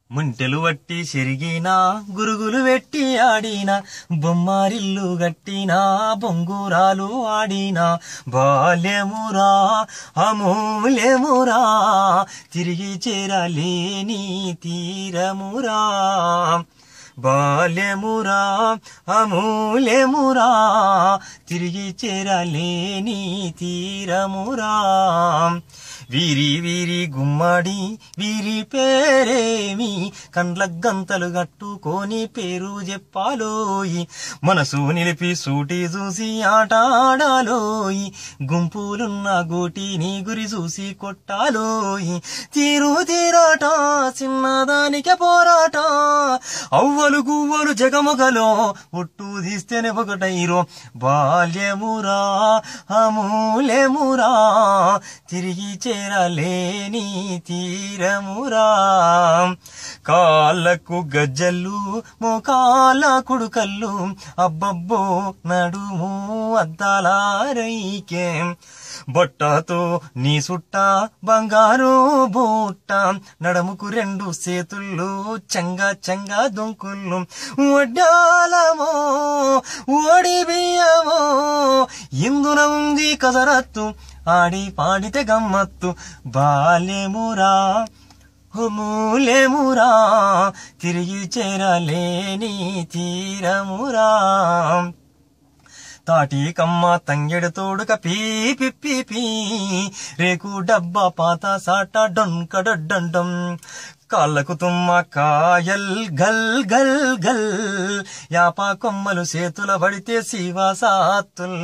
ముంటెలు వట్టి చెరిగినా గురుగులు వెట్టి ఆడినా బొమ్మారిల్లు గట్టినా బొంగురాలు ఆడినా బాల్యమురా అమూల్యమురా తిరిగి చేరలేని తీరమురా బాల్యమురా అమూల్యమురా తిరిగి చేరలేని తీరమురా వీరి వీరి గుమ్మడి వీరి పేరేమి కండ్ల గంతలు గట్టుకొని పేరు చెప్పాలోయి మనసు నిలిపి సూటి చూసి ఆట ఆడాలోయి గుంపులున్న గోటిని గురి చూసి కొట్టాలోయి తీరు తీరాట చిన్నదానికే పోరాట అవ్వలు గువ్వలు జగమగలో ఒట్టు తీస్తేనే ఒకటైరో బాల్యమురా అమూల్యమురా తిరిగి చేరలేని తీరమురా కాళ్ళకు గజ్జలు మోకాళ్ళ కుడుకల్లు అబ్బబ్బో నడుము అద్దాలారైకే బొట్టతో నీ సుట్ట బంగారు బూట్ట నడముకు రెండు చేతుల్లో చంగా చంగా దొంకుళ్ళు వడ్డాలమో ఓడి బియ్యమో ఇందున ఉంది కసరత్తు ఆడి పాడితే గమ్మత్తు బాల్యమురా అమూల్యమురా తిరిగి చేరలేని తీరమురా తాటి కమ్మ తంగెడు తోడుక పీ పిప్పి పీ రేకు డబ్బా పాత సాట డొంకడొడ్డం కాళ్ళకు తుమ్మ కాయల్ గల్ గల్ గల్ యాపా కొమ్మలు చేతుల పడితే శివసాత్తుల్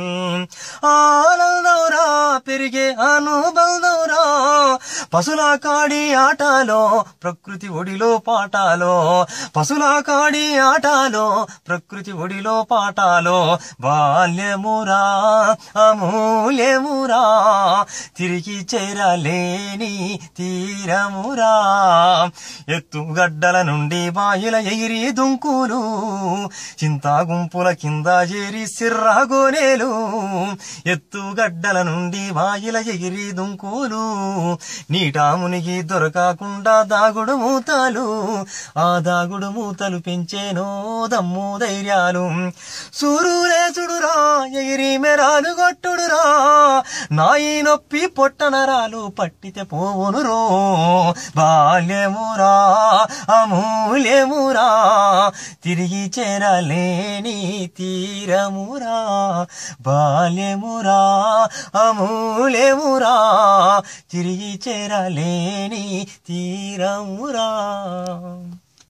ఆనందౌరా పెరిగే అనుబంధౌరా పశులా కాడి ఆటలో ప్రకృతి ఒడిలో పాటాలో పశులా కాడి ఆటలో ప్రకృతి ఒడిలో పాటాలో బాల్యమురా అమూల్యమురా తిరిగి చేరలేని తీరమురా ఎత్తుగడ్డల నుండి బాయిల ఎగిరి దుంకులు చింతా గుంపుల కింద చేరి సిర్రాగోనేలు ఎత్తుగడ్డల నుండి బాయిల ఎగిరి దుంకులు నీటా మునిగి దొరకకుండా దాగుడు మూతలు ఆ దాగుడు మూతలు పెంచేనో దమ్ము ధైర్యాలు సూరులే చుడురా ఎగిరి మెరాలు కొట్టుడురా నాయి నొప్పి పొట్టనరాలు పట్టితే పోవునురో బాల్యమురా అమూల్యమురా తిరిగి చేరలేని తీరమురా బాల్యమురా అమూల్యమురా తిరిగి చేరలేని తీరమురా